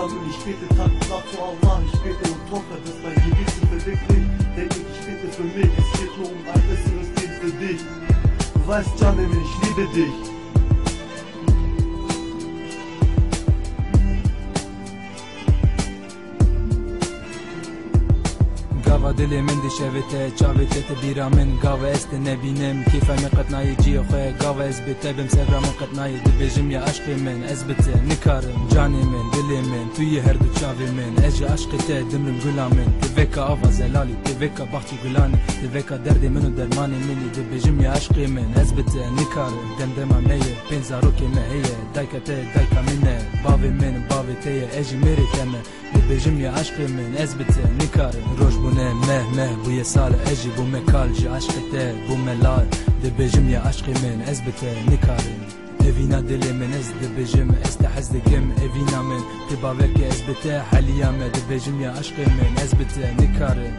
Rabbim, ich bete Tag und Nacht zu Allah. Ich bete und hoffe, dass mein Gebet sich verwirklicht. Denke ich bete für mich, es geht nur um ein besseres Leben für dich. Du weißt, Janem, ich liebe dich. Gava dili min dişevite, çavite te bira min. Gava este nebinem, kife mi qetnayı ciyo khoye. Gava ez bite bim sevra min qetnayı. Dibêjim ya aşkı min, ez bite nikarim. Canî min, dilê min, tu yê her du çavê min. Ez ji aşkı te dimrim gula min. Tivêka ava zelalî, tivêka baxçî gulanî. Tivêka derdê min û dermanê minî. Dibêjim ya aşkı min, ez bite nikarim. Demdema me ye, pên zarokê me heye. Dayka te, dayka min e. Bavê min, bavê te ye, ez jî mêrê te me. Dibêjim ya aşkı min, ez bite nikarim. Roj bûne meh bu ye sal eji bu me kal ji aşkı te bu me lar. Dibêjim ya aşkı min, ez bite nikarim. Evîna dilê min ez dibêjim, ez te hez dikim evîna min. Ti bavekê ez bite heliya me. Dibêjim ya aşkı min, ez bite nikarim.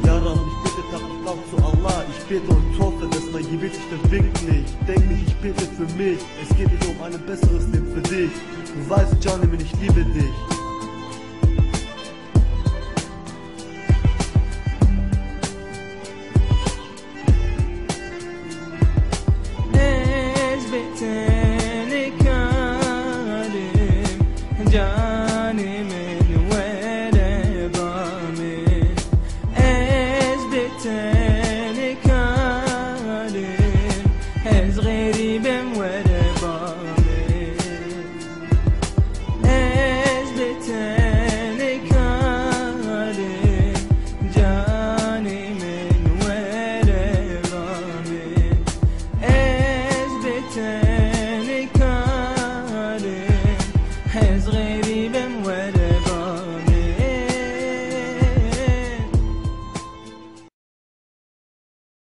Ja, Rabbim, ich bete Tag und Nacht zu Allah. Ich bete und hoffe, dass mein Gebet sich verwirklicht. Denk nicht, ich bete für mich. Es geht nicht um ein besseres Leben für dich. Du weißt, Janem, ich liebe dich. Ez